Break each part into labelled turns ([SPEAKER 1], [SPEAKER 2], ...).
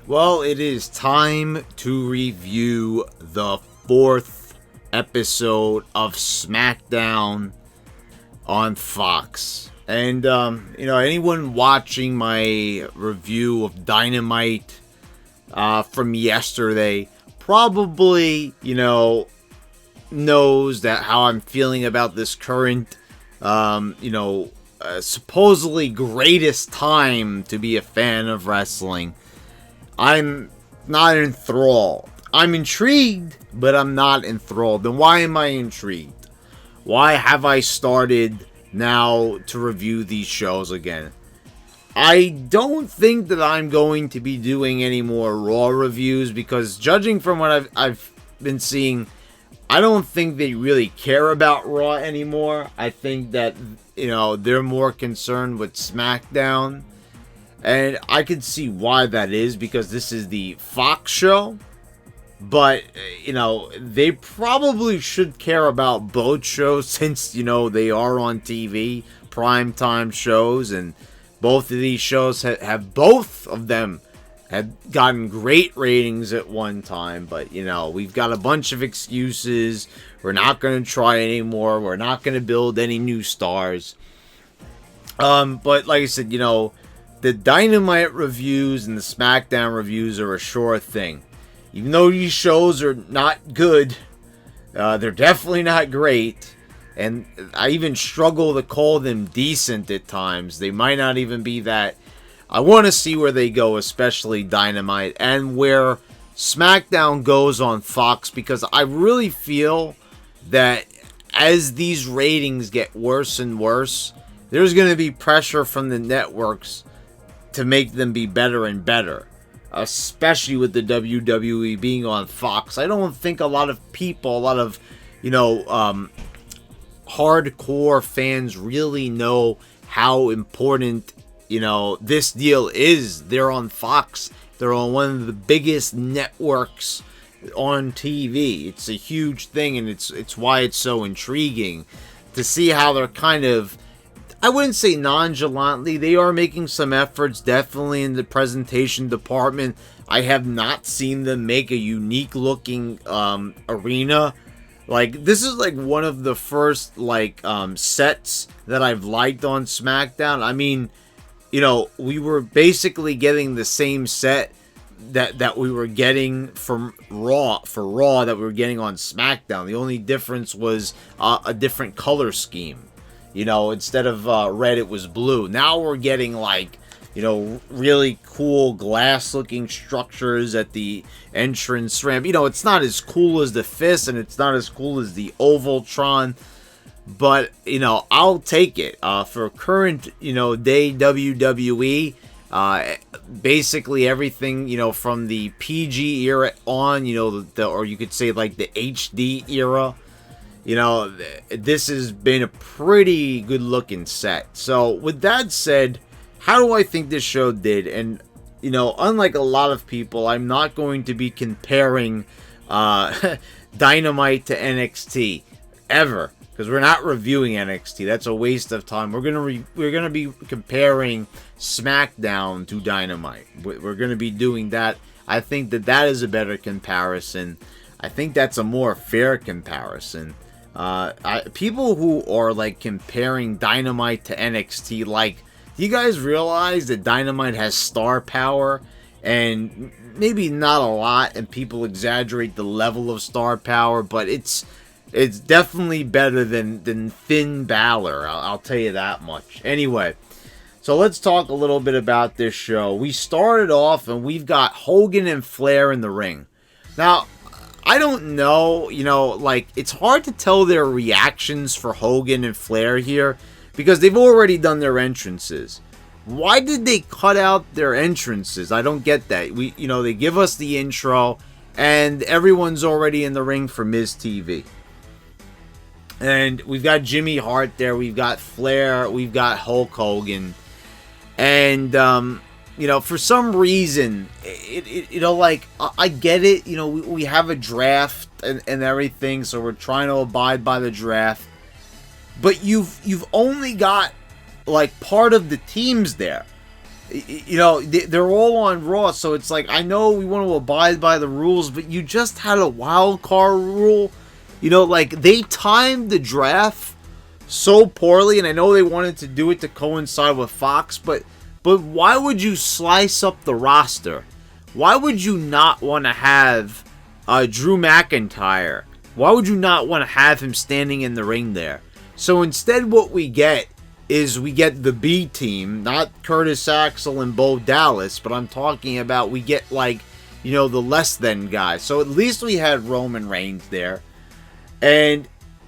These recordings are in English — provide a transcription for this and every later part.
[SPEAKER 1] Well, it is time to review the fourth episode of Smackdown on Fox. And, anyone watching my review of Dynamite from yesterday probably, knows that how I'm feeling about this current, supposedly greatest time to be a fan of wrestling. I'm not enthralled. I'm intrigued, but I'm not enthralled. And why am I intrigued? Why have I started now to review these shows again? I don't think that I'm going to be doing any more Raw reviews because judging from what I've been seeing, I don't think they really care about Raw anymore. I think that, they're more concerned with SmackDown. And I can see why that is because this is the Fox show. But, they probably should care about both shows since, they are on TV, primetime shows. And both of these shows have both of them had gotten great ratings at one time. But, we've got a bunch of excuses. We're not going to try anymore. We're not going to build any new stars. But like I said, the Dynamite reviews and the SmackDown reviews are a sure thing. Even though these shows are not good, they're definitely not great. And I even struggle to call them decent at times. They might not even be that. I want to see where they go, especially Dynamite, and where SmackDown goes on Fox, because I really feel that as these ratings get worse and worse, there's going to be pressure from the networks to make them be better and better, especially with the WWE being on Fox. I don't think a lot of people, a lot of, hardcore fans really know how important, this deal is. They're on Fox. They're on one of the biggest networks on TV. It's a huge thing, and it's why it's so intriguing to see how they're kind of, I wouldn't say nonchalantly. They are making some efforts, definitely in the presentation department. I have not seen them make a unique looking arena. Like, this is like one of the first sets that I've liked on SmackDown. I mean, we were basically getting the same set that we were getting from Raw that we were getting on SmackDown. The only difference was a different color scheme. Instead of red, it was blue. Now we're getting really cool glass-looking structures at the entrance ramp. It's not as cool as the Fist, and it's not as cool as the Ovaltron. But, I'll take it. For current, day WWE, basically everything, from the PG era on, or you could say like the HD era, this has been a pretty good looking set. So with that said, how do I think this show did? And, unlike a lot of people, I'm not going to be comparing Dynamite to NXT ever, because we're not reviewing NXT. That's a waste of time. We're gonna be comparing SmackDown to Dynamite. We're gonna be doing that. I think that is a better comparison. I think that's a more fair comparison. People who are comparing Dynamite to NXT, do you guys realize that Dynamite has star power? And maybe not a lot, and people exaggerate the level of star power, but it's definitely better than Finn Balor. I'll tell you that much. Anyway, so let's talk a little bit about this show. We started off, and we've got Hogan and Flair in the ring. Now, I don't know, it's hard to tell their reactions for Hogan and Flair here because they've already done their entrances. Why did they cut out their entrances? I don't get that. They give us the intro and everyone's already in the ring for Miz TV. And we've got Jimmy Hart there, we've got Flair, we've got Hulk Hogan. And for some reason, I get it. We have a draft and everything, so we're trying to abide by the draft. But you've only got part of the teams there. You know, they're all on Raw, so it's like, I know we want to abide by the rules, but you just had a wild card rule. You know, like, they timed the draft so poorly, and I know they wanted to do it to coincide with Fox, but why would you slice up the roster? Why would you not want to have Drew McIntyre? Why would you not want to have him standing in the ring there? So instead what we get is we get the B team, not Curtis Axel and Bo Dallas, but I'm talking about we get, like, you know, the less than guys. So at least we had Roman Reigns there. And,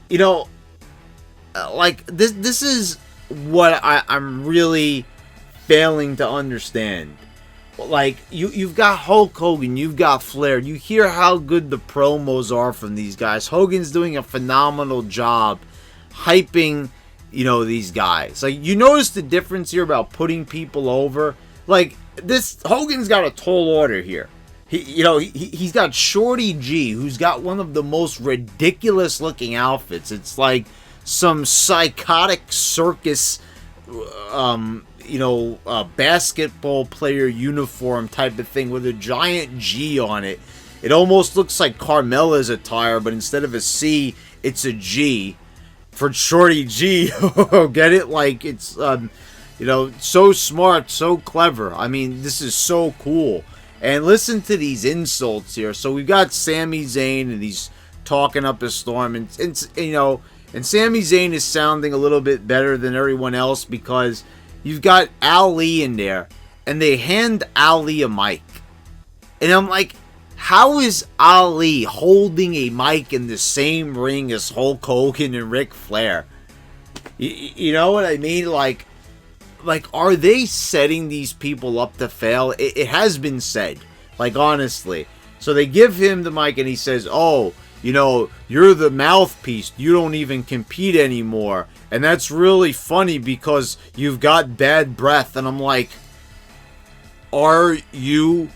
[SPEAKER 1] you know, like, this is what I'm really failing to understand. Like, you've got Hulk Hogan, you've got Flair. You hear how good the promos are from these guys. Hogan's doing a phenomenal job hyping, you know, these guys. Like, you notice the difference here about putting people over. Like, this Hogan's got a tall order here. He's got Shorty G, who's got one of the most ridiculous looking outfits. It's like some psychotic circus, basketball player uniform type of thing with a giant G on it. It almost looks like Carmella's attire, but instead of a C, it's a G. For Shorty G, get it? Like, it's, so smart, so clever. I mean, this is so cool. And listen to these insults here. So we've got Sami Zayn, and he's talking up a storm, and Sami Zayn is sounding a little bit better than everyone else because you've got Ali in there, and they hand Ali a mic. And I'm like, how is Ali holding a mic in the same ring as Hulk Hogan and Ric Flair? You know what I mean? Like, are they setting these people up to fail? It has been said. Like, honestly. So they give him the mic, and he says, oh, you know, you're the mouthpiece. You don't even compete anymore. And that's really funny because you've got bad breath. And I'm like, are you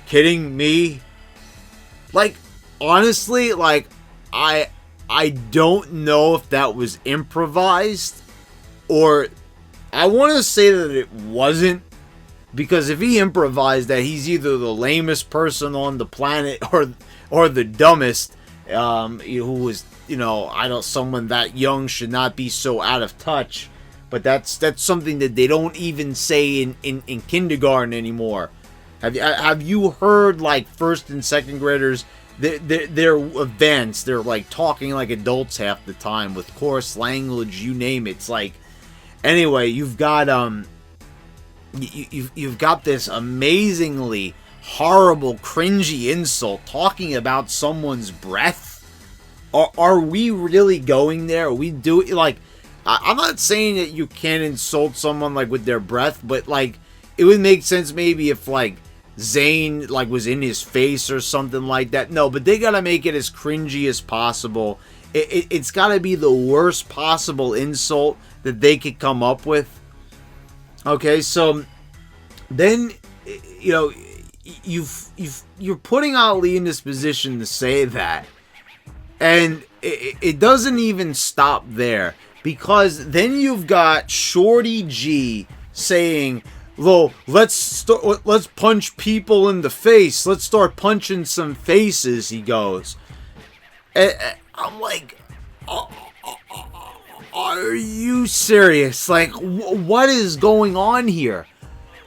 [SPEAKER 1] kidding me? Like, honestly, like, I don't know if that was improvised, or I want to say that it wasn't, because if he improvised that, he's either the lamest person on the planet or the dumbest, who was, someone that young should not be so out of touch. But that's something that they don't even say in kindergarten anymore. Have you heard, like, first and second graders, their events, they're like talking like adults half the time with coarse language, you name it. It's like, anyway, you've got you've got this amazingly horrible, cringy insult talking about someone's breath. Are we really going there? Are we doing, like, I'm not saying that you can't insult someone, like, with their breath, but, like, it would make sense maybe if, like, Zayn, like, was in his face or something like that. No, but they gotta make it as cringy as possible. It's gotta be the worst possible insult that they could come up with. Okay, so then, you're putting Ali in this position to say that, and it doesn't even stop there, because then you've got Shorty G saying, well, let's punch people in the face. Let's start punching some faces, he goes. And I'm like, are you serious? Like, what is going on here?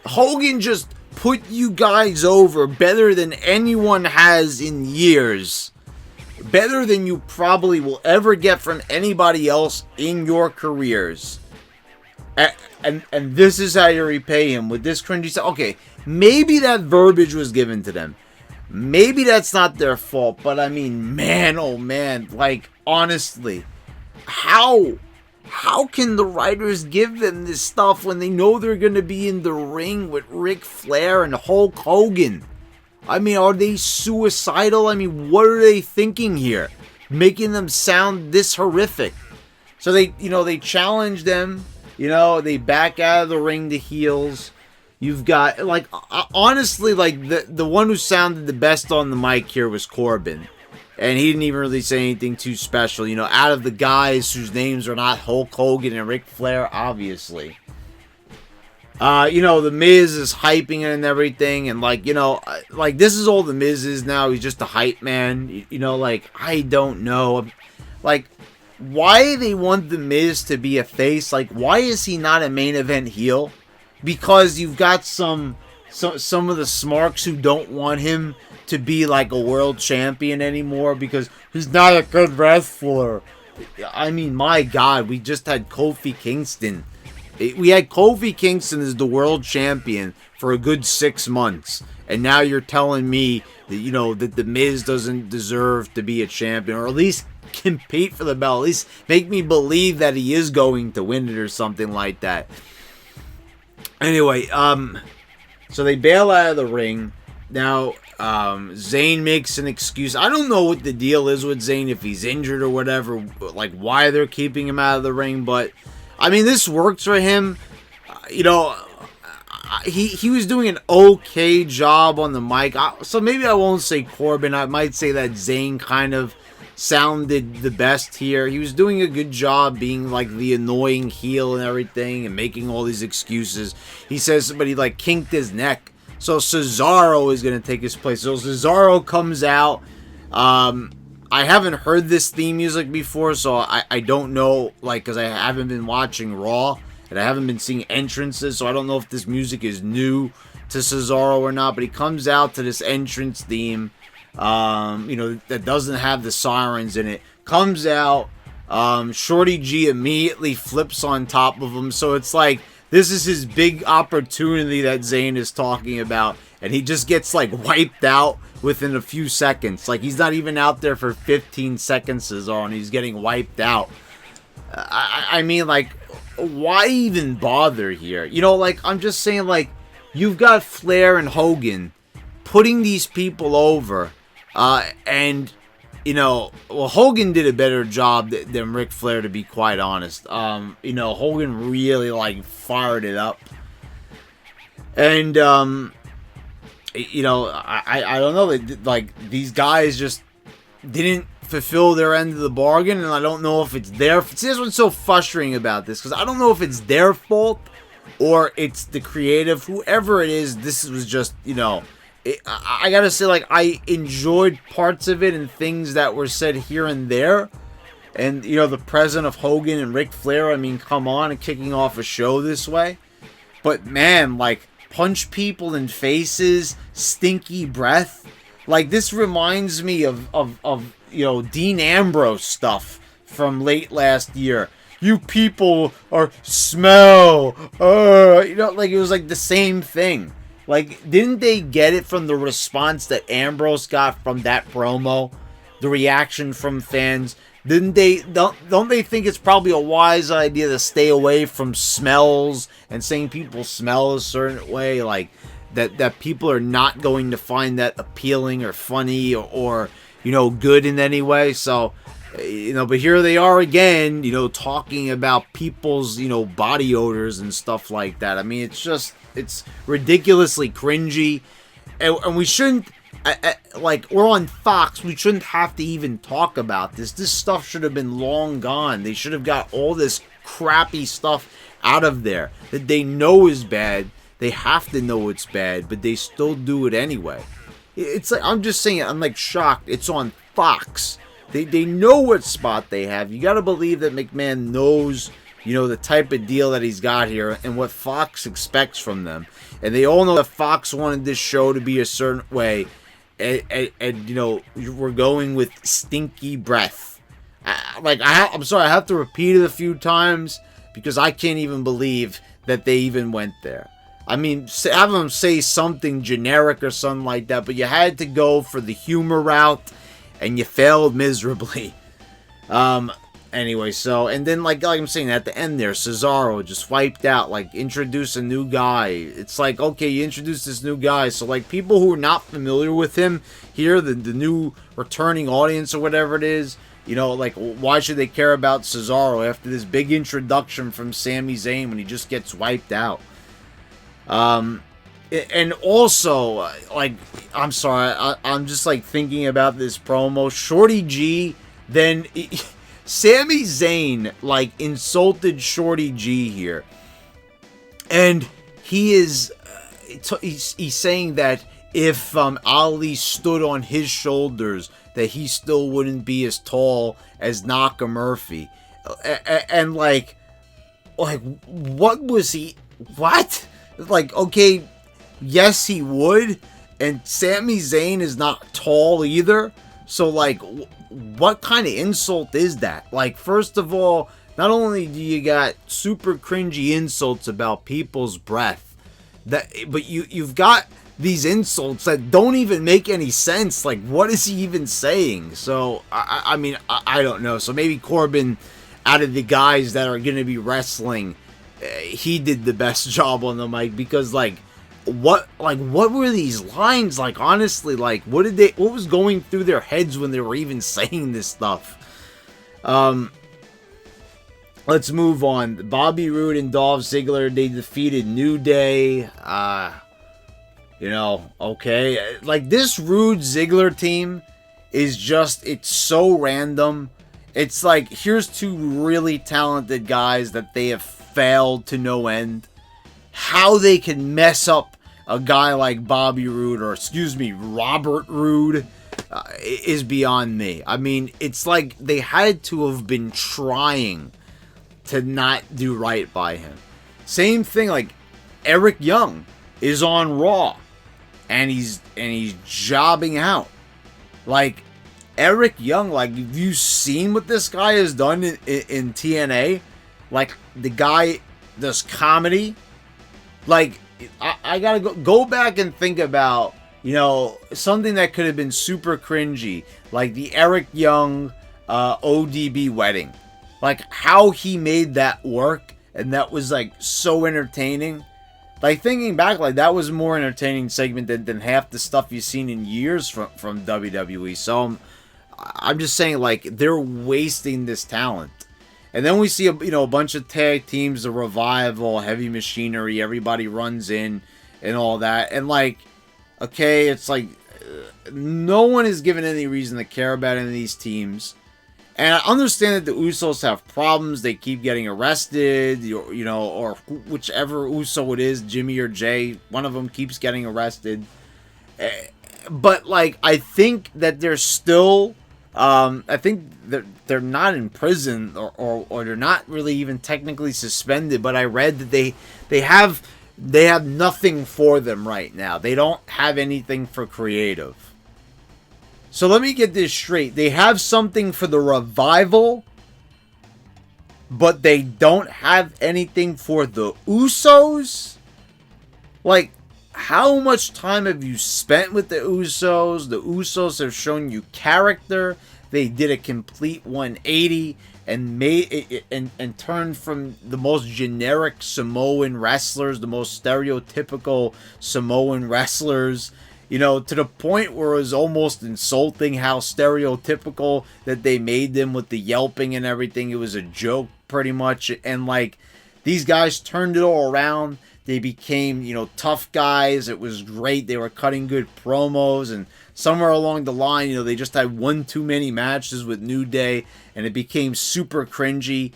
[SPEAKER 1] Hogan just put you guys over better than anyone has in years. Better than you probably will ever get from anybody else in your careers. And this is how you repay him with this cringy stuff. Okay, maybe that verbiage was given to them. Maybe that's not their fault. But I mean, man, oh man, like, honestly, how can the writers give them this stuff when they know they're going to be in the ring with Ric Flair and Hulk Hogan? I mean, are they suicidal? I mean, what are they thinking here? Making them sound this horrific. So they challenge them. They back out of the ring to heels. You've got, like, honestly, like, the one who sounded the best on the mic here was Corbin. And he didn't even really say anything too special. Out of the guys whose names are not Hulk Hogan and Ric Flair, obviously. You know, the Miz is hyping it and everything, and like, you know, like this is all the Miz is now. He's just a hype man. You know, like, I don't know, like, why they want the Miz to be a face. Like, why is he not a main event heel? Because you've got some of the smarks who don't want him to be like a world champion anymore because he's not a good wrestler. I mean, my God, we just had Kofi Kingston. We had Kofi Kingston as the world champion for a good 6 months. And now you're telling me that, you know, that the Miz doesn't deserve to be a champion, or at least compete for the belt. At least make me believe that he is going to win it or something like that. Anyway, so they bail out of the ring. Now, Zayn makes an excuse. I don't know what the deal is with Zayn, if he's injured or whatever, like why they're keeping him out of the ring, but I mean, this works for him. You know, he was doing an okay job on the mic. So maybe I won't say Corbin. I might say that Zayn kind of sounded the best here. He was doing a good job being like the annoying heel and everything and making all these excuses. He says somebody like kinked his neck. So Cesaro is going to take his place. So Cesaro comes out. I haven't heard this theme music before, so I don't know, like, because I haven't been watching Raw, and I haven't been seeing entrances, so I don't know if this music is new to Cesaro or not, but he comes out to this entrance theme, you know, that doesn't have the sirens in it. Comes out, Shorty G immediately flips on top of him, so it's like, this is his big opportunity that Zayn is talking about, and he just gets, like, wiped out within a few seconds. Like, he's not even out there for 15 seconds, and he's getting wiped out. I mean, like, why even bother here? You know, like, I'm just saying, like, you've got Flair and Hogan putting these people over, and, you know, well, Hogan did a better job than Ric Flair, to be quite honest. You know, Hogan really, like, fired it up. And, you know, I don't know, like, these guys just didn't fulfill their end of the bargain, and I don't know if it's their... See, that's what's so frustrating about this, because I don't know if it's their fault, or it's the creative, whoever it is. This was just, you know, I gotta say, like, I enjoyed parts of it and things that were said here and there, and, you know, the presence of Hogan and Ric Flair, I mean, come on, and kicking off a show this way, but man, like, punch people in faces, stinky breath. Like, this reminds me of you know, Dean Ambrose stuff from late last year. You people are smell. You know, like, it was like the same thing. Like, didn't they get it from the response that Ambrose got from that promo? The reaction from fans? Didn't they, don't they think it's probably a wise idea to stay away from smells and saying people smell a certain way, like that people are not going to find that appealing or funny or you know, good in any way? So, you know, but here they are again, you know, talking about people's, you know, body odors and stuff like that. I mean, it's ridiculously cringy, and we shouldn't. Like, we're on Fox, we shouldn't have to even talk about this. This stuff should have been long gone. They should have got all this crappy stuff out of there that they know is bad. They have to know it's bad, but they still do it anyway. It's like, I'm just saying, I'm like shocked. It's on Fox. They know what spot they have. You gotta believe that McMahon knows, you know, the type of deal that he's got here and what Fox expects from them. And they all know that Fox wanted this show to be a certain way. And you know, we're going with stinky breath. I'm sorry, I have to repeat it a few times because I can't even believe that they even went there. I mean, have them say something generic or something like that, but you had to go for the humor route, and you failed miserably. Anyway, so, and then, like I'm saying, at the end there, Cesaro just wiped out, like, introduce a new guy. It's like, okay, you introduced this new guy, so, like, people who are not familiar with him here, the new returning audience or whatever it is, you know, like, why should they care about Cesaro after this big introduction from Sami Zayn when he just gets wiped out? And also, like, I'm sorry, I'm just, like, thinking about this promo. Shorty G, then... Sami Zayn, like, insulted Shorty G here. And he's saying that if Ali stood on his shoulders, that he still wouldn't be as tall as Nakamurphy. And like, what was he? What? Like, okay, yes, he would. And Sami Zayn is not tall either. So, like, what kind of insult is that? Like, first of all, not only do you got super cringy insults about people's breath, but you've got these insults that don't even make any sense. Like, what is he even saying? So, I mean, I don't know. So maybe Corbin, out of the guys that are going to be wrestling, he did the best job on the mic, because what were these lines like? Honestly, like, what was going through their heads when they were even saying this stuff? Let's move on. Bobby Roode and Dolph Ziggler, they defeated New Day. Okay. Like, this Roode Ziggler team is just, it's so random. It's like, here's two really talented guys that they have failed to no end. How they can mess up a guy like Bobby Roode, or Robert Roode, is beyond me. I mean, it's like they had to have been trying to not do right by him. Same thing, like Eric Young is on Raw, and he's jobbing out. Like, Eric Young, like, have you seen what this guy has done in TNA? Like, the guy does comedy. Like, I gotta go back and think about, something that could have been super cringy, like the Eric Young ODB wedding. Like, how he made that work, and that was, like, so entertaining. Like, thinking back, like, that was a more entertaining segment than half the stuff you've seen in years from WWE. So, I'm just saying, like, they're wasting this talent. And then we see, a bunch of tag teams, the Revival, Heavy Machinery, everybody runs in and all that. And, like, okay, it's like, no one is given any reason to care about any of these teams. And I understand that the Usos have problems. They keep getting arrested, or whichever Uso it is, Jimmy or Jay, one of them keeps getting arrested. But, like, I think that they're still, I think that they're not in prison, or they're not really even technically suspended. But I read that they have nothing for them right now. They don't have anything for creative. So let me get this straight. They have something for the Revival, but they don't have anything for the Usos? Like, how much time have you spent with the Usos? The Usos have shown you character. They did a complete 180 and made it and turned from the most generic Samoan wrestlers, the most stereotypical Samoan wrestlers, to the point where it was almost insulting how stereotypical that they made them with the yelping and everything. It was a joke, pretty much. And, like, these guys turned it all around. They became, tough guys. It was great. They were cutting good promos. And somewhere along the line, they just had one too many matches with New Day, and it became super cringy.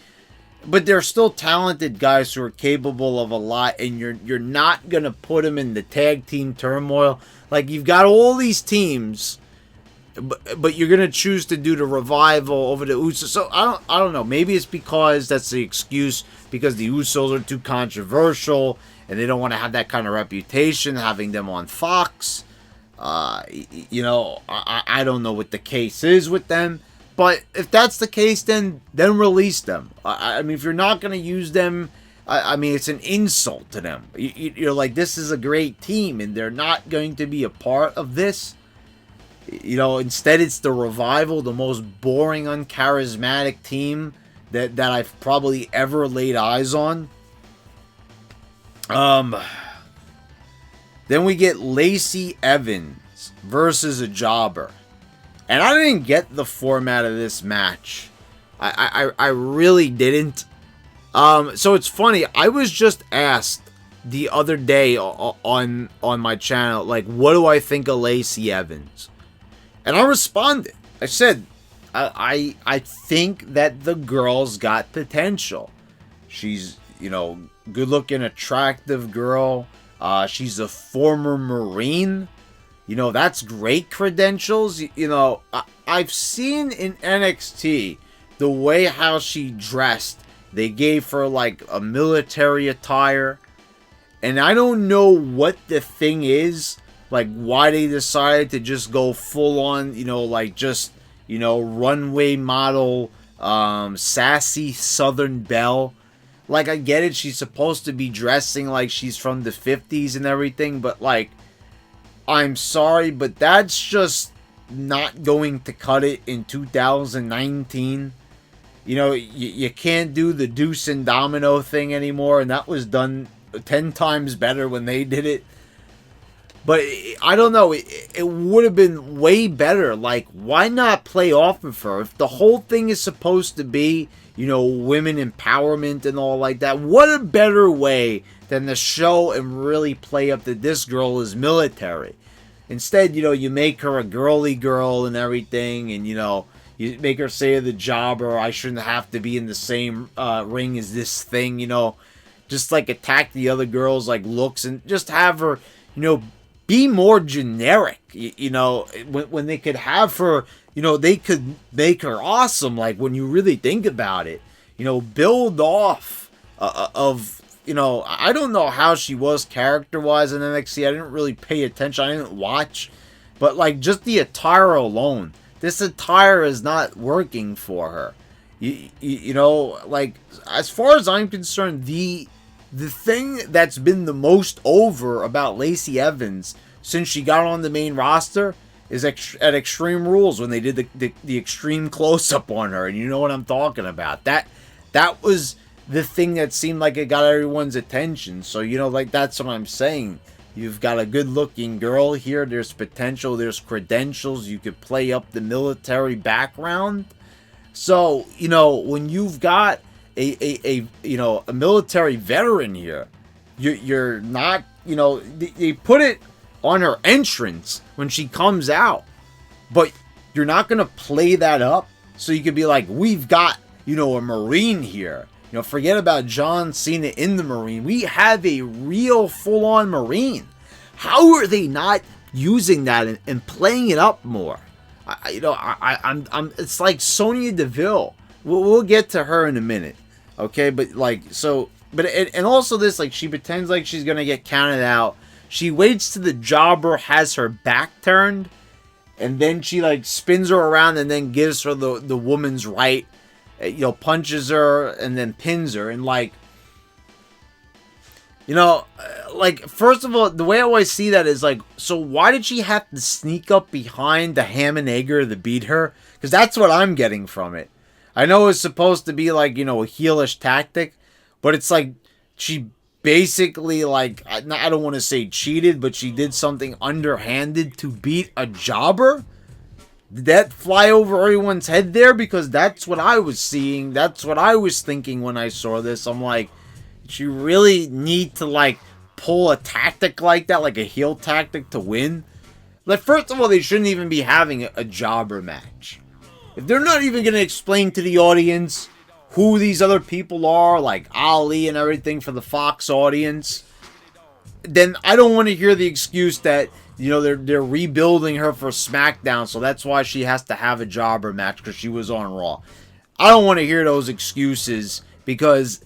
[SPEAKER 1] But they're still talented guys who are capable of a lot, and you're not going to put them in the tag team turmoil. Like, you've got all these teams, but you're going to choose to do the Revival over the Usos. So, I don't know. Maybe it's because that's the excuse, because the Usos are too controversial, and they don't want to have that kind of reputation, having them on Fox. I don't know what the case is with them. But if that's the case, then release them. I mean, if you're not going to use them, I mean, it's an insult to them. You're like, this is a great team, and they're not going to be a part of this. Instead, it's the Revival, the most boring, uncharismatic team that I've probably ever laid eyes on. Then we get Lacey Evans versus a jobber. And I didn't get the format of this match. I really didn't. So it's funny. I was just asked the other day on my channel, like, what do I think of Lacey Evans? And I responded. I said, I think that the girl's got potential. She's good looking, attractive girl. She's a former Marine. That's great credentials. I've seen in NXT the way how she dressed. They gave her like a military attire. And I don't know what the thing is. Like why they decided to just go full on, runway model, sassy Southern belle. Like, I get it, she's supposed to be dressing like she's from the 50s and everything, but, like, I'm sorry, but that's just not going to cut it in 2019. You can't do the Deuce and Domino thing anymore, and that was done 10 times better when they did it. But, I don't know, it would have been way better. Like, why not play off of her? If the whole thing is supposed to be, women empowerment and all like that, what a better way than to show and really play up that this girl is military. Instead, you make her a girly girl and everything, and, you make her say to the jobber, I shouldn't have to be in the same ring as this thing, just, like, attack the other girls' like, looks, and just have her, be more generic, when they could have her, they could make her awesome, like, when you really think about it, build off of, I don't know how she was character-wise in NXT, I didn't really pay attention, I didn't watch, but, like, just the attire alone, this attire is not working for her, like, as far as I'm concerned, the thing that's been the most over about Lacey Evans since she got on the main roster is at Extreme Rules when they did the extreme close-up on her, and you know what I'm talking about. That was the thing that seemed like it got everyone's attention. So, that's what I'm saying. You've got a good-looking girl here. There's potential. There's credentials. You could play up the military background. So, when you've got a military veteran here, you're not, they put it on her entrance when she comes out, but you're not going to play that up so you could be like, we've got, a Marine here. Forget about John Cena in the Marine. We have a real full-on Marine. How are they not using that and playing it up more? I'm it's like Sonya Deville. We'll get to her in a minute. Okay, but like, so, but, and also this, like, she pretends like she's gonna get counted out. She waits till the jobber has her back turned, and then she, like, spins her around and then gives her the woman's right, punches her and then pins her, and, like, like, first of all, the way I always see that is, like, so why did she have to sneak up behind the ham and egger to beat her? Because that's what I'm getting from it. I know it's supposed to be, like, a heelish tactic, but it's like she basically, like, I don't want to say cheated, but she did something underhanded to beat a jobber? Did that fly over everyone's head there? Because that's what I was seeing. That's what I was thinking when I saw this. I'm like, did you really need to, like, pull a tactic like that, like a heel tactic to win? Like, first of all, they shouldn't even be having a jobber match. If they're not even going to explain to the audience who these other people are, like Ali and everything for the Fox audience, then I don't want to hear the excuse that, they're rebuilding her for SmackDown, so that's why she has to have a jobber match because she was on Raw. I don't want to hear those excuses because,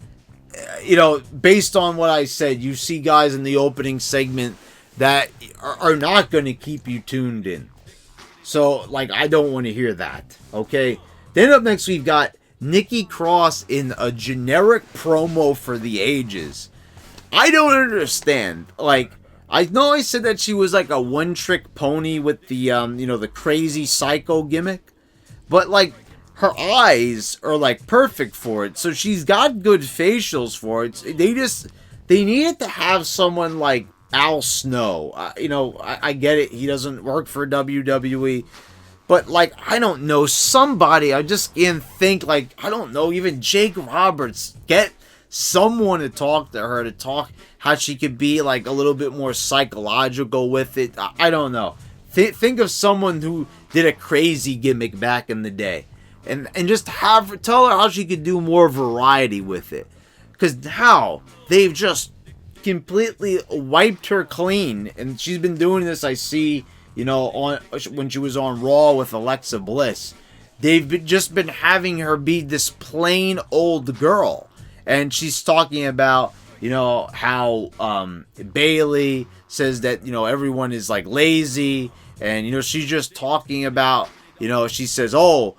[SPEAKER 1] based on what I said, you see guys in the opening segment that are not going to keep you tuned in. So, like, I don't want to hear that, okay? Then up next we've got Nikki Cross in a generic promo for the ages. I don't understand. Like, I know I said that she was like a one-trick pony with the, the crazy psycho gimmick. But, like, her eyes are, like, perfect for it. So she's got good facials for it. They needed to have someone like Al Snow. I get it. He doesn't work for WWE. But, like, I don't know, somebody, I just can't think, like, I don't know, even Jake Roberts, get someone to talk to her, to talk how she could be, like, a little bit more psychological with it. I don't know. Think of someone who did a crazy gimmick back in the day. And just tell her how she could do more variety with it. Because how? They've just completely wiped her clean. And she's been doing this, I see, you know, on when she was on Raw with Alexa Bliss. They've just been having her be this plain old girl. And she's talking about, you know, how Bailey says that, you know, everyone is like lazy. And, you know, she's just talking about, you know, she says, oh,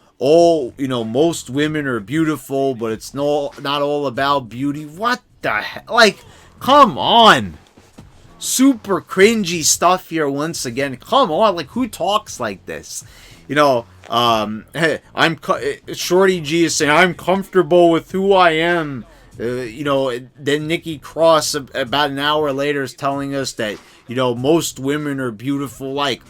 [SPEAKER 1] you know, most women are beautiful, but it's not all about beauty. What the heck? Like, come on. Super cringy stuff here once again. Come on, like, who talks like this? You know, Shorty G is saying, I'm comfortable with who I am. You know, then Nikki Cross, about an hour later, is telling us that, you know, most women are beautiful. Like,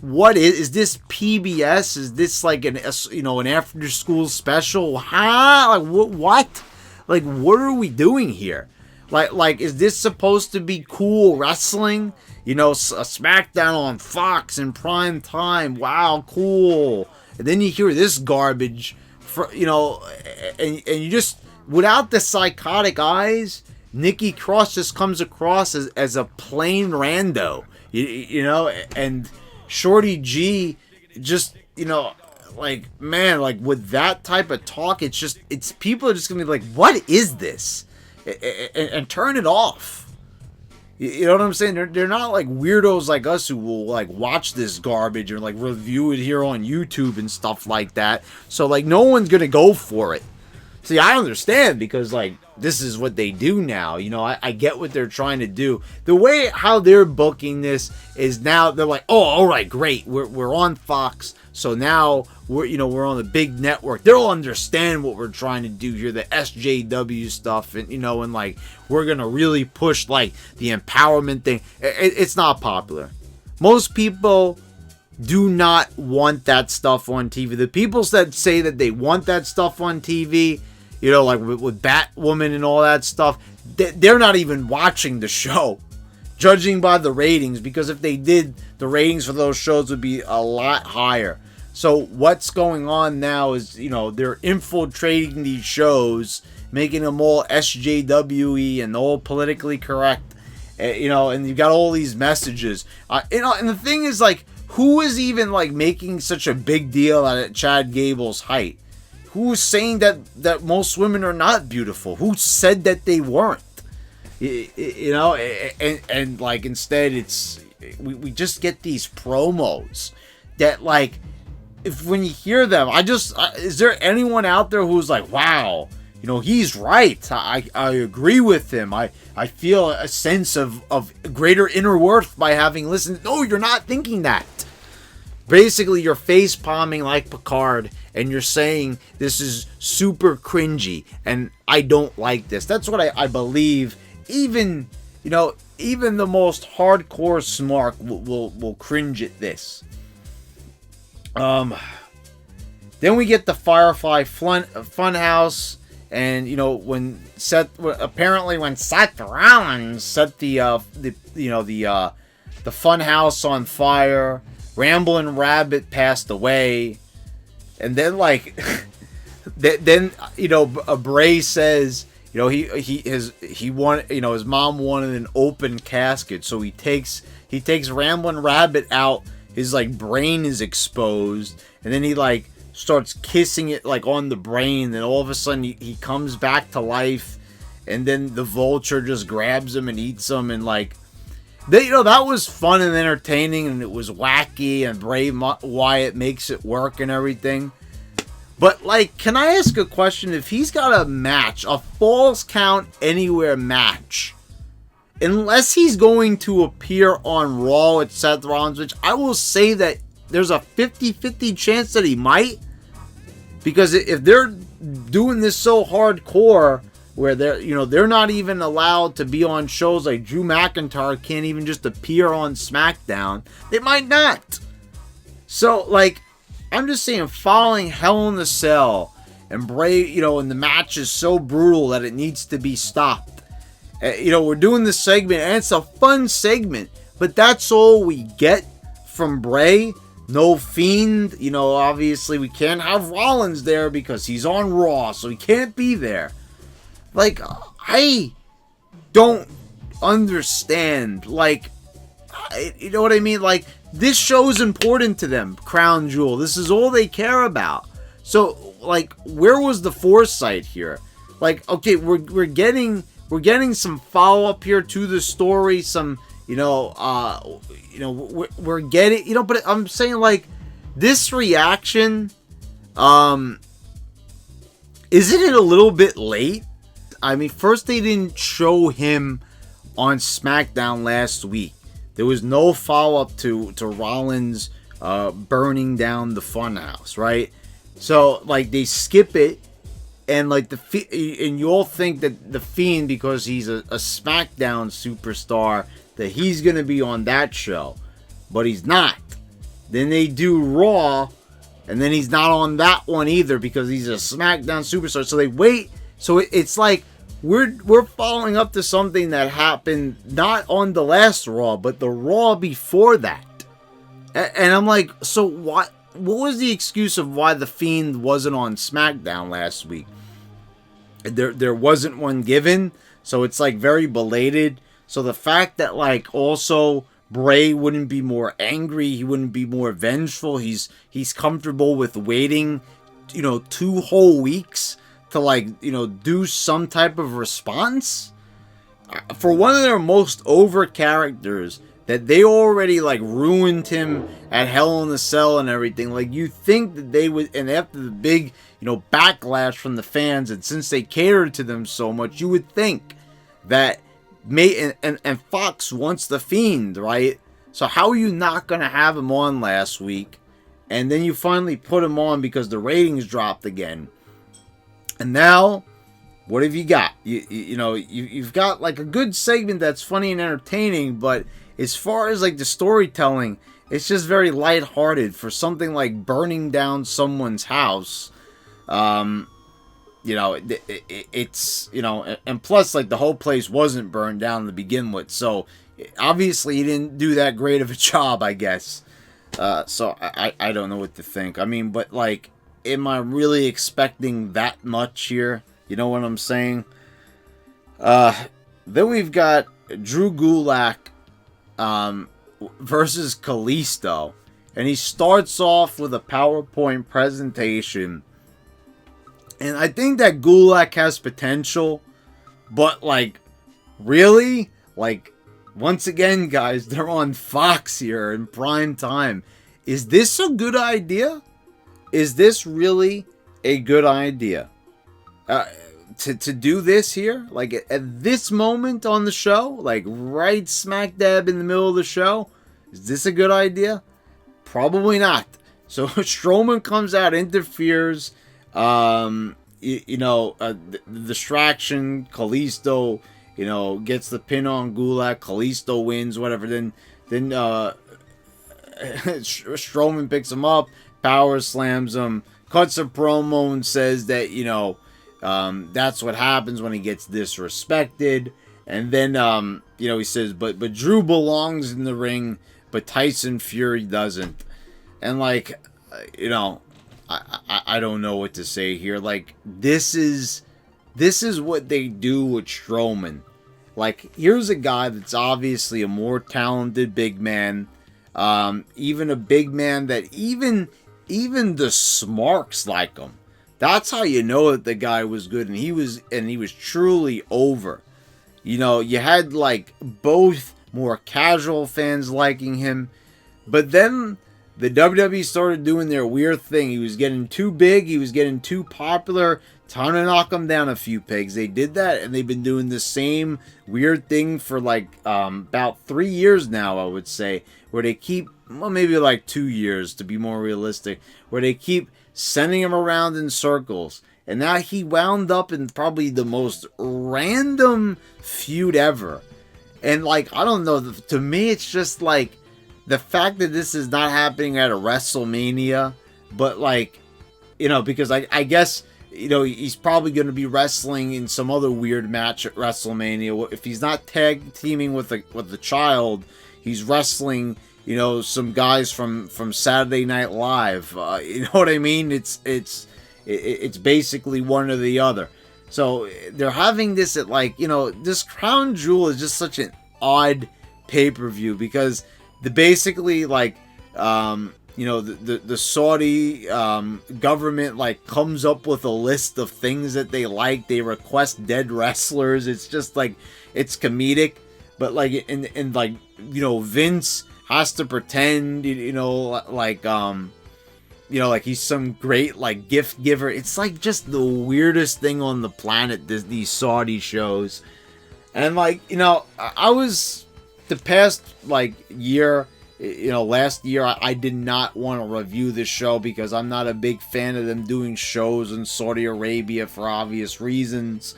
[SPEAKER 1] what is this PBS? Is this like an after school special? Huh? Like, what? Like, what are we doing here? Like, is this supposed to be cool wrestling? You know, a SmackDown on Fox in prime time. Wow, cool. And then you hear this garbage, you know, and you just, without the psychotic eyes, Nikki Cross just comes across as a plain rando. You know, and Shorty G just, you know, like, man, like, with that type of talk, it's people are just gonna be like, what is this? And turn it off. You know what I'm saying? They're not like weirdos like us who will like watch this garbage or like review it here on YouTube and stuff like that. So like no one's gonna go for it. See, I understand because like this is what they do now. You know, I get what they're trying to do. The way how they're booking this is now they're like, oh, all right, great, we're on Fox. So now we're on the big network. They'll understand what we're trying to do here, the SJW stuff, and you know, and like we're gonna really push like the empowerment thing. It's not popular. Most people do not want that stuff on TV. The people that say that they want that stuff on TV, you know, like with Batwoman and all that stuff, they're not even watching the show, judging by the ratings, because if they did, the ratings for those shows would be a lot higher. So what's going on now is, you know, they're infiltrating these shows, making them all SJWE and all politically correct, you know, and you got all these messages. You know, and the thing is, like, who is even, like, making such a big deal out of Chad Gable's height? Who's saying that most women are not beautiful? Who said that they weren't? You know, and like, instead, it's, we just get these promos that, like, if when you hear them, is there anyone out there who's like, wow, you know, he's right. I agree with him. I feel a sense of greater inner worth by having listened. No, you're not thinking that. Basically, you're face palming like Picard, and you're saying this is super cringy, and I don't like this. That's what I believe. Even, you know, even the most hardcore smart will cringe at this. Then we get the Firefly Funhouse, and you know, when Seth Rollins set the Funhouse on fire, Ramblin' Rabbit passed away, and then like, then you know, Bray says, you know, he wanted, you know, his mom wanted an open casket, so he takes Ramblin' Rabbit out. His like brain is exposed, and then he like starts kissing it like on the brain. Then all of a sudden he comes back to life, and then the Vulture just grabs him and eats him, and like, you know, that was fun and entertaining, and it was wacky, and Bray Wyatt makes it work and everything. But like, can I ask a question? If he's got a match, a Falls Count Anywhere match, unless he's going to appear on Raw with Seth Rollins, which I will say that there's a 50-50 chance that he might, because if they're doing this so hardcore where they're not even allowed to be on shows, like Drew McIntyre can't even just appear on SmackDown, they might not. So like, I'm just saying, following Hell in a Cell and Bray, you know, and the match is so brutal that it needs to be stopped. You know, we're doing this segment, and it's a fun segment, but that's all we get from Bray. No Fiend. You know, obviously we can't have Rollins there because he's on Raw, so he can't be there. Like, I don't understand. Like, you know what I mean? Like, this show's important to them. Crown Jewel. This is all they care about. So, like, where was the foresight here? Like, okay, we're getting some follow up here to the story. Some, we're getting, but I'm saying, like, this reaction, isn't it a little bit late? I mean, first they didn't show him on SmackDown last week. There was no follow-up to Rollins burning down the funhouse, right? So, like, they skip it, and, like, and you all think that the Fiend, because he's a SmackDown superstar, that he's going to be on that show. But he's not. Then they do Raw, and then he's not on that one either because he's a SmackDown superstar. So they wait. So it's like we're following up to something that happened not on the last Raw, but the Raw before that. And I'm like, so what was the excuse of why the Fiend wasn't on SmackDown last week? There wasn't one given, so it's like very belated. So the fact that, like, also Bray wouldn't be more angry, he wouldn't be more vengeful, he's comfortable with waiting, 2 whole weeks to, like, do some type of response for one of their most over characters that they already, like, ruined him at Hell in a Cell and everything. Like, you think that they would, and after the big, backlash from the fans, and since they catered to them so much, you would think that and Fox wants the Fiend, right? So how are you not going to have him on last week, and then you finally put him on because the ratings dropped again? And now, what have you got? You've got, like, a good segment that's funny and entertaining, but as far as, like, the storytelling, it's just very lighthearted for something like burning down someone's house. It's, and plus, like, the whole place wasn't burned down to begin with, so obviously he didn't do that great of a job, I guess. So I don't know what to think. I mean, but, like, am I really expecting that much here? You know what I'm saying? Then we've got Drew Gulak versus Kalisto, and he starts off with a PowerPoint presentation. And I think that Gulak has potential, but, like, really? Like, once again, guys, they're on Fox here in prime time. Is this a good idea? Is this really a good idea? To do this here? Like, at this moment on the show? Like, right smack dab in the middle of the show? Is this a good idea? Probably not. So, Strowman comes out, interferes. The distraction, Kalisto, gets the pin on Gulak, Kalisto wins, whatever. Then Strowman picks him up, power slams him, cuts a promo and says that, that's what happens when he gets disrespected. And then, he says, but Drew belongs in the ring, but Tyson Fury doesn't. And, like, I don't know what to say here. Like, this is what they do with Strowman. Like, here's a guy that's obviously a more talented big man. Even a big man that even the Smarks like him. That's how you know that the guy was good, and he was truly over. You had, like, both more casual fans liking him, but then the WWE started doing their weird thing. He was getting too big. He was getting too popular. Time to knock him down a few pegs. They did that, and they've been doing the same weird thing for, like, about 3 years now, I would say, where they keep, well, maybe like 2 years to be more realistic, where they keep sending him around in circles. And now he wound up in probably the most random feud ever. And, like, I don't know, to me, it's just, like, the fact that this is not happening at a WrestleMania, but, like, because I guess, he's probably going to be wrestling in some other weird match at WrestleMania. If he's not tag teaming with the child, he's wrestling, some guys from Saturday Night Live. You know what I mean? It's basically one or the other. So they're having this at like, this Crown Jewel is just such an odd pay-per-view because the basically like, the Saudi government like comes up with a list of things that they like. They request dead wrestlers. It's just like, it's comedic, but like, and like, Vince has to pretend, like he's some great like gift giver. It's like just the weirdest thing on the planet, these Saudi shows. And like, I was the past like year, last year I did not want to review this show because I'm not a big fan of them doing shows in Saudi Arabia for obvious reasons.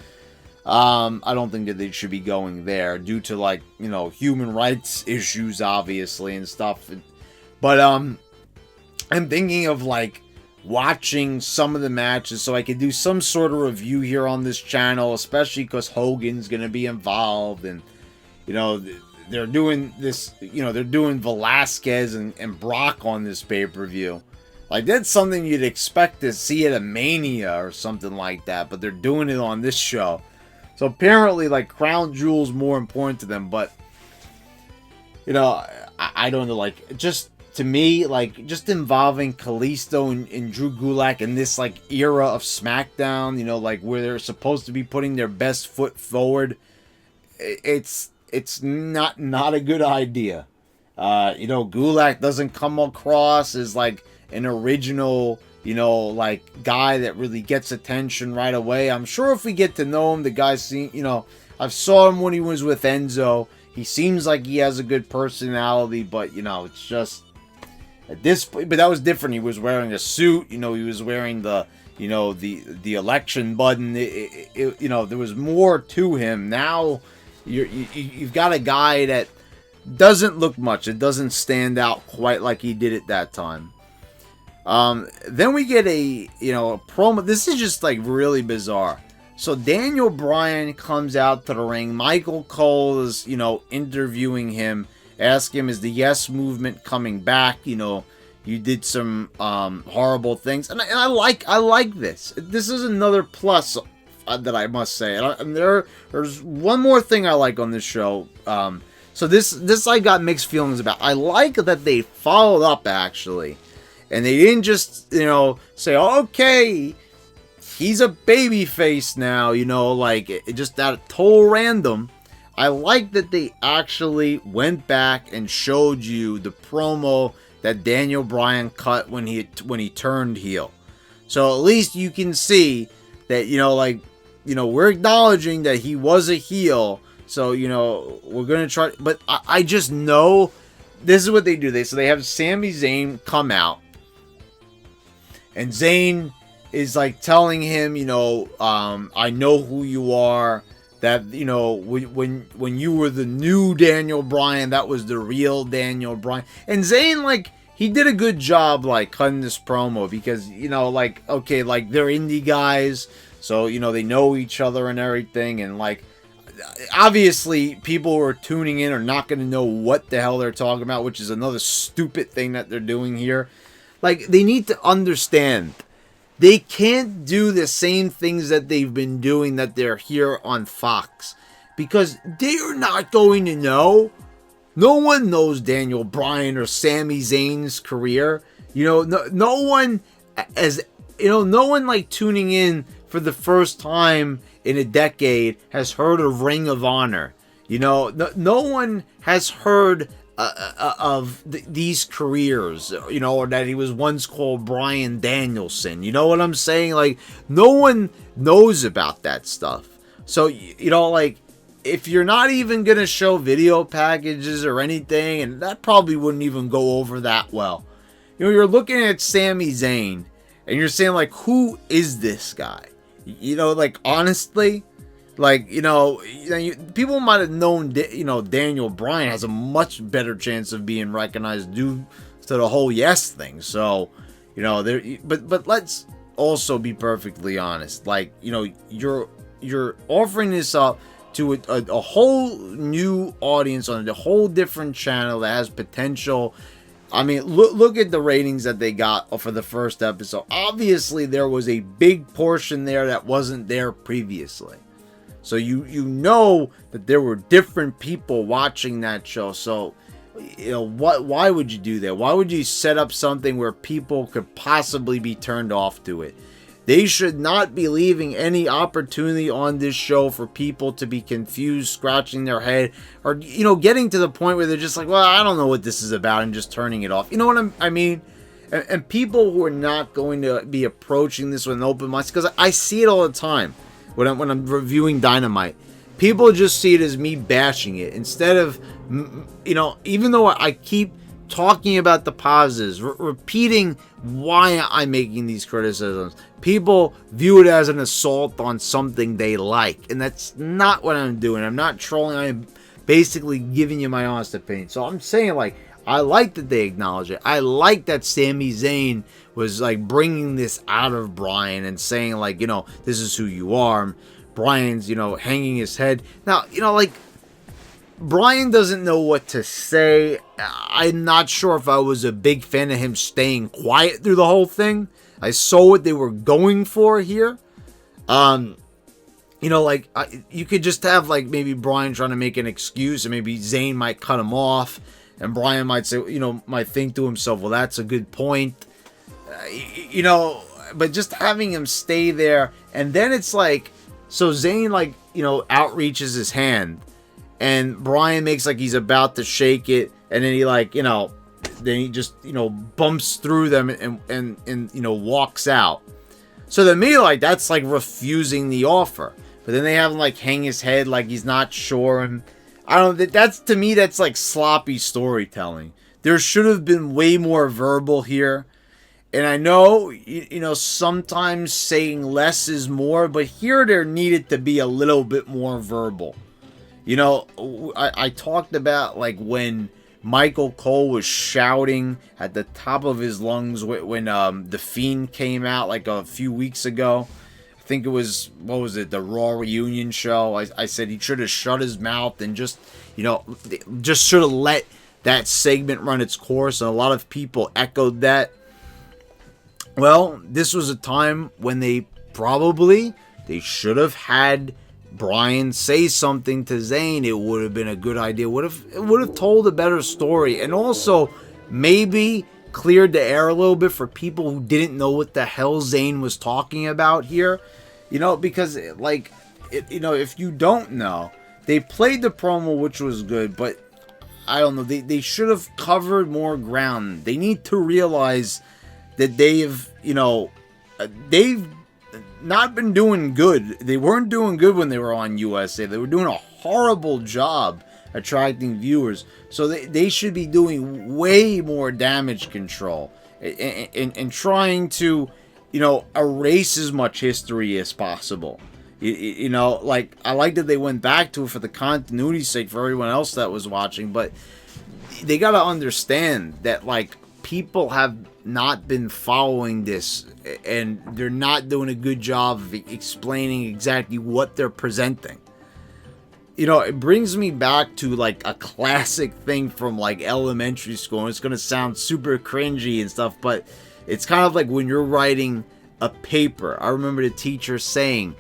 [SPEAKER 1] I don't think that they should be going there due to like, human rights issues obviously and stuff. But I'm thinking of like watching some of the matches so I can do some sort of review here on this channel, especially because Hogan's going to be involved and, they're doing this, they're doing Vasquez and Brock on this pay-per-view. Like, that's something you'd expect to see at a Mania or something like that, but they're doing it on this show. So apparently, like, Crown Jewel's more important to them, but, I don't know, like, just to me, like, just involving Kalisto and Drew Gulak in this, like, era of SmackDown, like, where they're supposed to be putting their best foot forward, it's not a good idea. Gulak doesn't come across as, like, an original, like, guy that really gets attention right away. I'm sure if we get to know him, the guy's seen, I've saw him when he was with Enzo. He seems like he has a good personality, but, it's just, at this point, but that was different. He was wearing a suit, he was wearing the, the election button. There was more to him. Now, you've got a guy that doesn't look much. It doesn't stand out quite like he did at that time. Then we get a promo. This is just like really bizarre. So Daniel Bryan comes out to the ring. Michael Cole is, interviewing him, asking him, is the Yes Movement coming back? You did some horrible things, and I like this. This is another plus that I must say. And there's one more thing I like on this show. So this I got mixed feelings about. I like that they followed up actually. And they didn't just, say, okay, he's a babyface now, like, it just that total random. I like that they actually went back and showed you the promo that Daniel Bryan cut when he turned heel. So at least you can see that, we're acknowledging that he was a heel. So, we're going to try, but I just know this is what they do. They have Sami Zayn come out. And Zayn is like telling him, I know who you are. That, when you were the new Daniel Bryan, that was the real Daniel Bryan. And Zayn, like, he did a good job, like, cutting this promo because, okay, like, they're indie guys. So, they know each other and everything. And, like, obviously, people who are tuning in are not going to know what the hell they're talking about, which is another stupid thing that they're doing here. Like, they need to understand, they can't do the same things that they've been doing that they're here on Fox. Because they are not going to know. No one knows Daniel Bryan or Sami Zayn's career. No one, no one like tuning in for the first time in a decade has heard of Ring of Honor. No one has heard of these careers, or that he was once called Bryan Danielson. You know what I'm saying? Like, no one knows about that stuff. So, like, if you're not even going to show video packages or anything, and that probably wouldn't even go over that well. You're looking at Sami Zayn, and you're saying, like, who is this guy? Like, honestly, like, people might have known, Daniel Bryan has a much better chance of being recognized due to the whole Yes thing. So, but let's also be perfectly honest. Like, you're offering this up to a whole new audience on a whole different channel that has potential. I mean, look at the ratings that they got for the first episode. Obviously, there was a big portion there that wasn't there previously. So you know that there were different people watching that show. So, you know, why would you do that? Why would you set up something where people could possibly be turned off to it? They should not be leaving any opportunity on this show for people to be confused, scratching their head, or, you know, getting to the point where they're just like, well, I don't know what this is about, and just turning it off. You know what I mean? And people who are not going to be approaching this with an open mind, because I see it all the time when I'm reviewing Dynamite. People just see it as me bashing it instead of, you know, even though I keep talking about the positives, repeating why I'm making these criticisms, people view it as an assault on something they like, and that's not what I'm doing. I'm not trolling. I'm basically giving you my honest opinion. So I'm saying, like, I like that they acknowledge it. I like that Sami Zayn was like bringing this out of Bryan and saying, like, you know, this is who you are. Bryan's, you know, hanging his head. Now, you know, like, Bryan doesn't know what to say. I'm not sure if I was a big fan of him staying quiet through the whole thing. I saw what they were going for here. You know, like, you could just have, like, maybe Bryan trying to make an excuse, and maybe Zayn might cut him off, and Bryan might say, you know, might think to himself, well, that's a good point. You know, but just having him stay there, and then it's like, so Zayn, like, you know, outreaches his hand, and Bryan makes like he's about to shake it, and then he, like, you know, then he just, you know, bumps through them and you know, walks out. So to me, like, that's like refusing the offer. But then they have him like hang his head like he's not sure, and I don't know, that's, to me, that's like sloppy storytelling. There should have been way more verbal here. And I know, you know, sometimes saying less is more, but here there needed to be a little bit more verbal. You know, I talked about, like, when Michael Cole was shouting at the top of his lungs when the Fiend came out, like, a few weeks ago. I think it was, what was it, the Raw Reunion show. I said he should have shut his mouth and just, you know, just should have let that segment run its course. And a lot of people echoed that. Well, this was a time when they should have had Bryan say something to Zayn. It would have been a good idea. It would have told a better story, and also maybe cleared the air a little bit for people who didn't know what the hell Zayn was talking about here. You know, because, like, you know, if you don't know, they played the promo, which was good, but I don't know. They should have covered more ground. They need to realize that they've not been doing good. They weren't doing good when they were on USA. They were doing a horrible job attracting viewers. So they should be doing way more damage control and trying to, you know, erase as much history as possible. You know, like, I like that they went back to it for the continuity's sake for everyone else that was watching, but they got to understand that, like, people have not been following this, and they're not doing a good job of explaining exactly what they're presenting. You know, it brings me back to, like, a classic thing from, like, elementary school, and it's going to sound super cringy and stuff, but it's kind of like when you're writing a paper. I remember the teacher saying,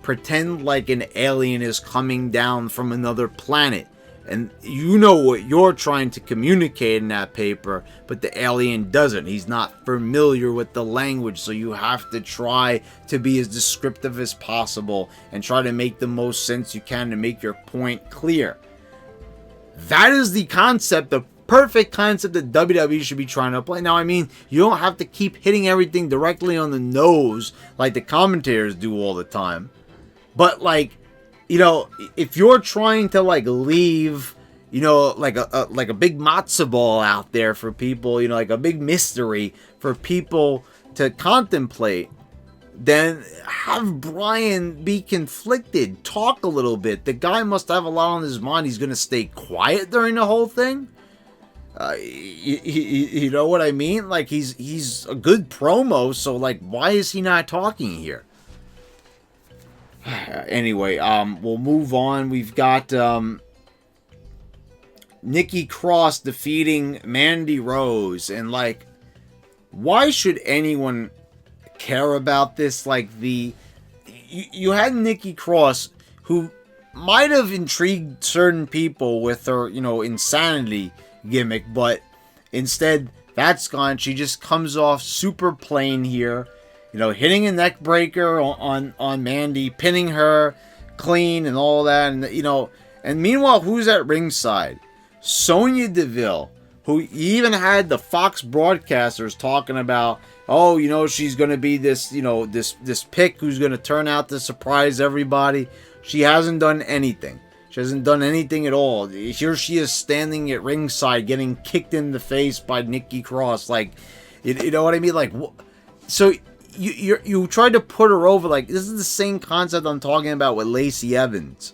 [SPEAKER 1] pretend like an alien is coming down from another planet. And you know what you're trying to communicate in that paper, but the alien doesn't. He's not familiar with the language, so you have to try to be as descriptive as possible and try to make the most sense you can to make your point clear. That is the concept, the perfect concept that WWE should be trying to play. Now, I mean, you don't have to keep hitting everything directly on the nose like the commentators do all the time. But, like, you know, if you're trying to, like, leave, you know, like a big matzo ball out there for people, you know, like a big mystery for people to contemplate, then have Bryan be conflicted. Talk a little bit. The guy must have a lot on his mind. He's going to stay quiet during the whole thing. You know what I mean? Like, he's a good promo, so, like, why is he not talking here? Anyway, we'll move on. We've got Nikki Cross defeating Mandi Rose, and like, why should anyone care about this? Like, you had Nikki Cross, who might have intrigued certain people with her, insanity gimmick, but instead that's gone. She just comes off super plain here, hitting a neck breaker on Mandi, pinning her clean and all that, and meanwhile, who's at ringside? Sonya Deville, who even had the Fox broadcasters talking about, she's going to be this, this pick who's going to turn out to surprise everybody. She hasn't done anything. She hasn't done anything at all. Here she is standing at ringside getting kicked in the face by Nikki Cross. Like, you know what I mean? Like, so you tried to put her over. Like, this is the same concept I'm talking about with Lacey Evans.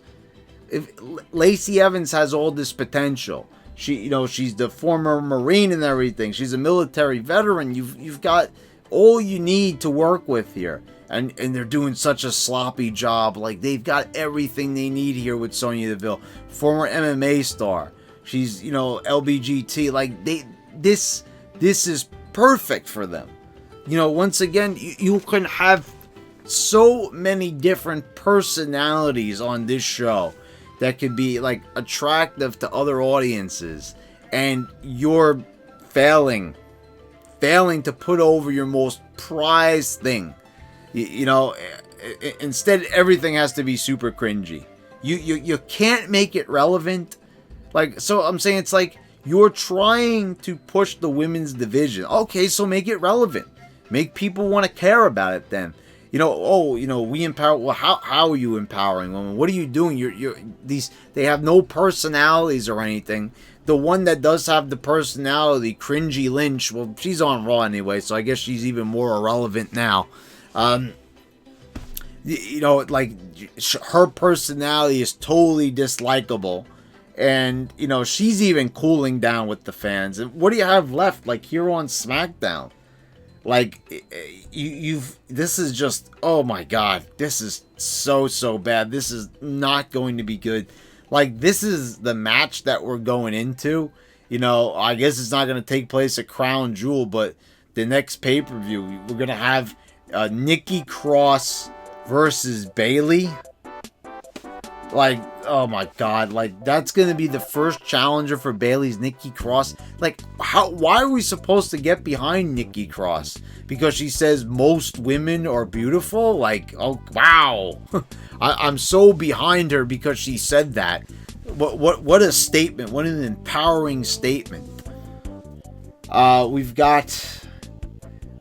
[SPEAKER 1] If Lacey Evans has all this potential, she's the former Marine and everything. She's a military veteran. You've got all you need to work with here, and they're doing such a sloppy job. Like, they've got everything they need here with Sonya Deville, former MMA star. She's LBGT. Like, this is perfect for them. Once again, you can have so many different personalities on this show that could be like attractive to other audiences, and you're failing to put over your most prized thing. Instead, everything has to be super cringy. You can't make it relevant. Like, so I'm saying, it's like you're trying to push the women's division. Okay, so make it relevant. Make people want to care about it then. We empower. Well, how are you empowering women? What are you doing? They have no personalities or anything. The one that does have the personality, Cringy Lynch, well, she's on Raw anyway, so I guess she's even more irrelevant now. Like, her personality is totally dislikable, and she's even cooling down with the fans. And what do you have left? Like, here on SmackDown. Like, this is just, oh my god, this is so bad. This is not going to be good. Like, this is the match that we're going into. I guess it's not going to take place at Crown Jewel, but the next pay-per-view, we're going to have Nikki Cross versus Bayley. Like, oh my god, like, that's gonna be the first challenger for Bayley's Nikki Cross. Like, why are we supposed to get behind Nikki Cross? Because she says most women are beautiful? Like, oh wow. I'm so behind her because she said that. What a statement. What an empowering statement. We've got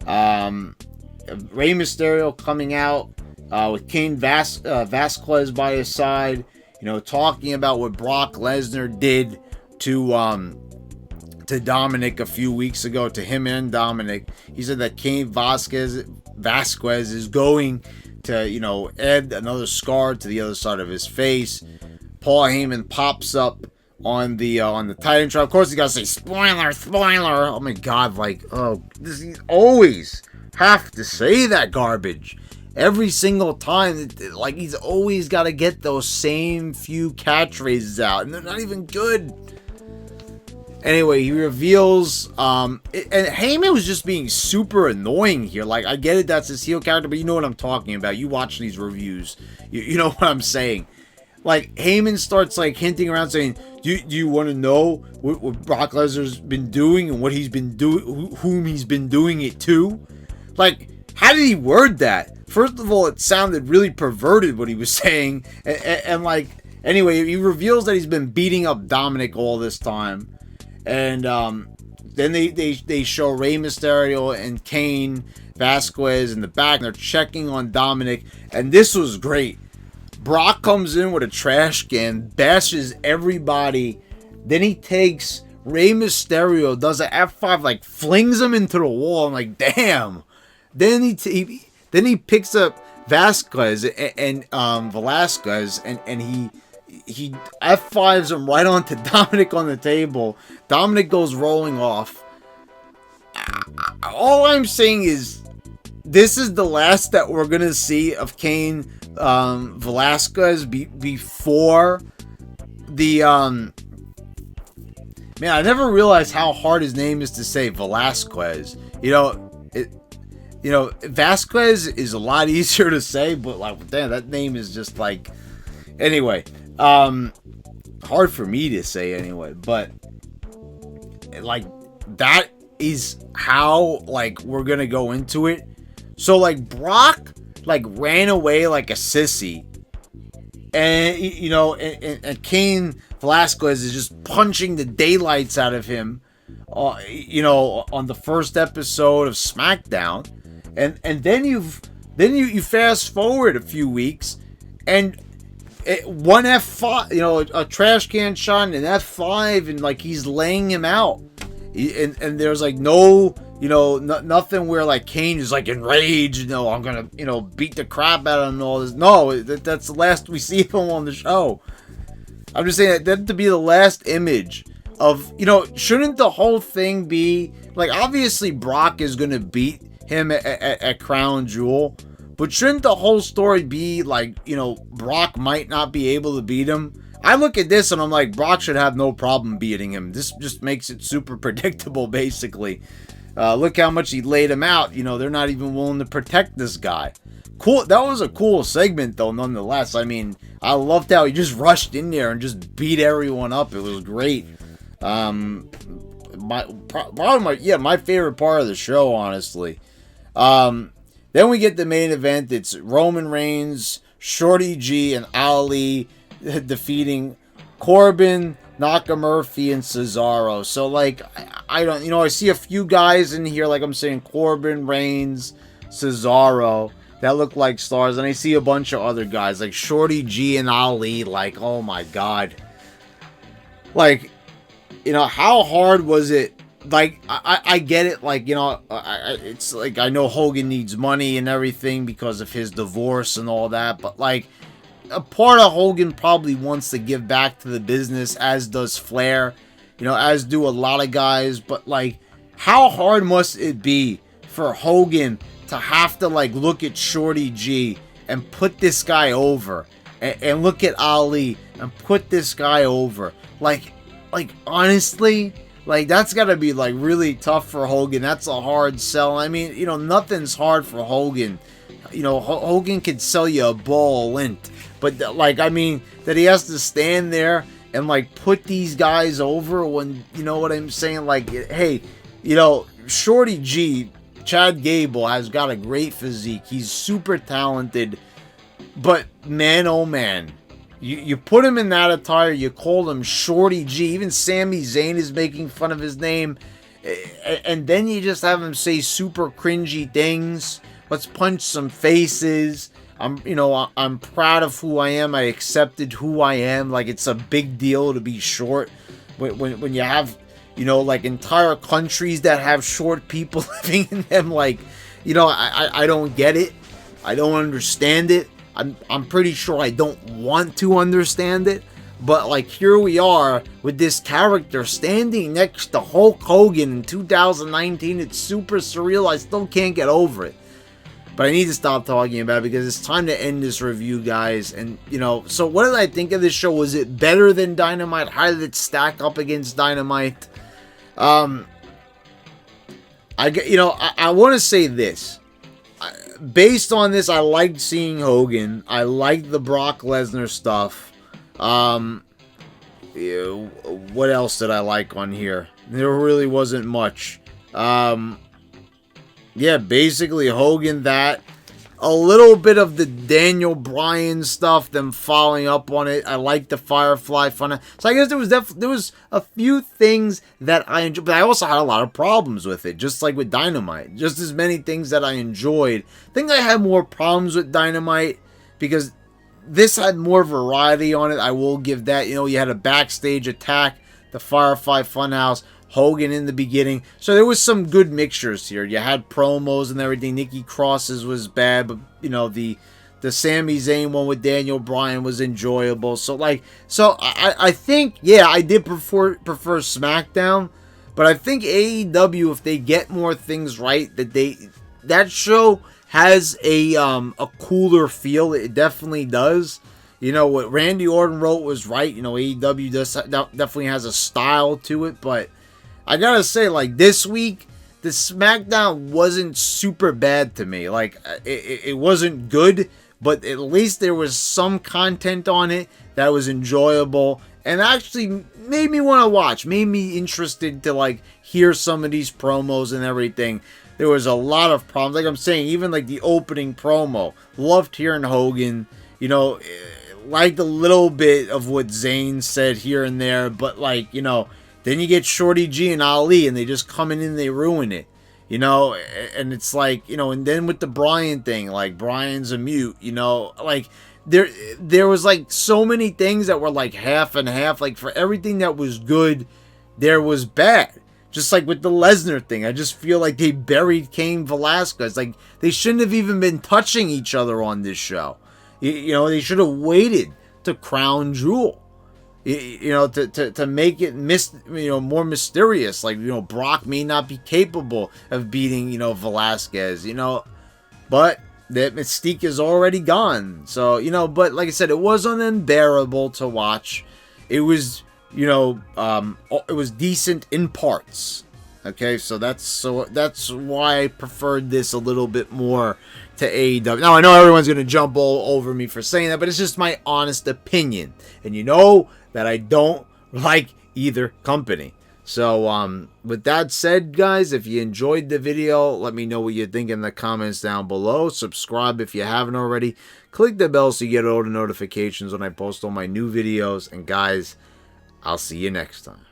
[SPEAKER 1] Rey Mysterio coming out with Kane Vasquez by his side, talking about what Brock Lesnar did to Dominic a few weeks ago, to him and Dominic. He said that Kane Vasquez is going to, add another scar to the other side of his face. Paul Heyman pops up on the Titantron. Of course, he gotta say spoiler. Oh my god, like, you always have to say that garbage. Every single time, like, he's always got to get those same few catchphrases out, and they're not even good. Anyway, he reveals, and Heyman was just being super annoying here. Like, I get it, that's his heel character, but you know what I'm talking about. You watch these reviews, you know what I'm saying. Like, Heyman starts, like, hinting around saying, do you want to know what Brock Lesnar's been doing and what he's been doing, whom he's been doing it to? Like, how did he word that? First of all, it sounded really perverted what he was saying, and like, anyway, he reveals that he's been beating up Dominic all this time, and then they show Rey Mysterio and Kane Vasquez in the back, and they're checking on Dominic, and this was great. Brock comes in with a trash can, bashes everybody, then he takes Rey Mysterio, does an F5, like, flings him into the wall. I'm like, damn. Then he picks up Vasquez and Velasquez, and he F5s him right onto Dominic on the table. Dominic goes rolling off. All I'm saying is, this is the last that we're gonna see of Kane Velasquez before the Man, I never realized how hard his name is to say, Velasquez. Vasquez is a lot easier to say, but like, damn, that name is just like, anyway, hard for me to say anyway, but like, that is how, like, we're gonna go into it. So, like, Brock, like, ran away like a sissy, and, and Kane Velasquez is just punching the daylights out of him, on the first episode of SmackDown. And then you fast forward a few weeks, and one F5, a trash can shot, and an F5, and like he's laying him out, and there's like no, nothing where like Kane is like enraged, I'm gonna, beat the crap out of him and all this. No, that's the last we see of him on the show. I'm just saying that to be the last image of, shouldn't the whole thing be like, obviously Brock is gonna beat him at Crown Jewel, but shouldn't the whole story be like, Brock might not be able to beat him? I look at this and I'm like, Brock should have no problem beating him. This just makes it super predictable, basically. Look how much he laid him out. They're not even willing to protect this guy. Cool. That was a cool segment, though, nonetheless. I mean, I loved how he just rushed in there and just beat everyone up. It was great. My favorite part of the show, honestly. Then we get the main event. It's Roman Reigns, Shorty G, and Ali defeating Corbin, Nakamurphy, and Cesaro. So, like, I don't, I see a few guys in here, like I'm saying, Corbin, Reigns, Cesaro, that look like stars. And I see a bunch of other guys, like Shorty G and Ali, like, oh my God. Like, how hard was it? Like, I get it, like, it's like, I know Hogan needs money and everything because of his divorce and all that, but, like, a part of Hogan probably wants to give back to the business, as does Flair, as do a lot of guys, but, like, how hard must it be for Hogan to have to, like, look at Shorty G and put this guy over, and look at Ali and put this guy over, like, honestly, like, that's gotta be, like, really tough for Hogan. That's a hard sell. I mean, nothing's hard for Hogan. Hogan could sell you a bowl of lint. But, like, I mean, that he has to stand there and, like, put these guys over when, you know what I'm saying? Like, hey, Shorty G, Chad Gable, has got a great physique. He's super talented. But, man, oh, man. You put him in that attire, you call him Shorty G. Even Sami Zayn is making fun of his name. And then you just have him say super cringy things. Let's punch some faces. I'm proud of who I am. I accepted who I am. Like, it's a big deal to be short. When you have, like, entire countries that have short people living in them. Like, I don't get it. I don't understand it. I'm pretty sure I don't want to understand it, but like, here we are with this character standing next to Hulk Hogan in 2019. It's super surreal. I still can't get over it, but I need to stop talking about it because it's time to end this review, guys. And so what did I think of this show? Was it better than Dynamite? How did it stack up against Dynamite? I want to say this. Based on this, I liked seeing Hogan. I liked the Brock Lesnar stuff. What else did I like on here? There really wasn't much. Basically Hogan, that. A little bit of the Daniel Bryan stuff, them following up on it. I like the Firefly fun. So I guess there was a few things that I enjoyed, but I also had a lot of problems with it, just like with Dynamite. Just as many things that I enjoyed. I think I had more problems with Dynamite because this had more variety on it. I will give that. You had a backstage attack, the Firefly Funhouse, Hogan in the beginning. So there was some good mixtures here. You had promos and everything. Nikki Cross's was bad, but the Sami Zayn one with Daniel Bryan was enjoyable. So I think, I did prefer SmackDown, but I think AEW, if they get more things right, that show has a cooler feel. It definitely does. You know, what Randy Orton wrote was right. You know, AEW definitely has a style to it. But I gotta say, like, this week, the SmackDown wasn't super bad to me. Like, it wasn't good, but at least there was some content on it that was enjoyable and actually made me want to watch, made me interested to, like, hear some of these promos and everything. There was a lot of problems. Like I'm saying, even like the opening promo, loved hearing Hogan, you know, liked a little bit of what Zayn said here and there, but, like, you know, then you get Shorty G and Ali, and they just come in and they ruin it, you know, and it's like, you know, and then with the Bryan thing, like, Bryan's a mute, you know, like, there was, like, so many things that were, like, half and half. Like, for everything that was good, there was bad. Just like with the Lesnar thing, I just feel like they buried Kane Velasquez. Like, they shouldn't have even been touching each other on this show. You know, they should have waited to Crown Jewel. You know, to make it more mysterious. Like, you know, Brock may not be capable of beating, you know, Velasquez, you know, but that mystique is already gone. So, you know, but like I said, it wasn't unbearable to watch. It was, you know, it was decent in parts. Okay, so that's why I preferred this a little bit more to AEW. Now, I know everyone's going to jump all over me for saying that, but it's just my honest opinion. And you know that I don't like either company. So, with that said, guys, if you enjoyed the video, let me know what you think in the comments down below. Subscribe if you haven't already. Click the bell so you get all the notifications when I post all my new videos. And, guys, I'll see you next time.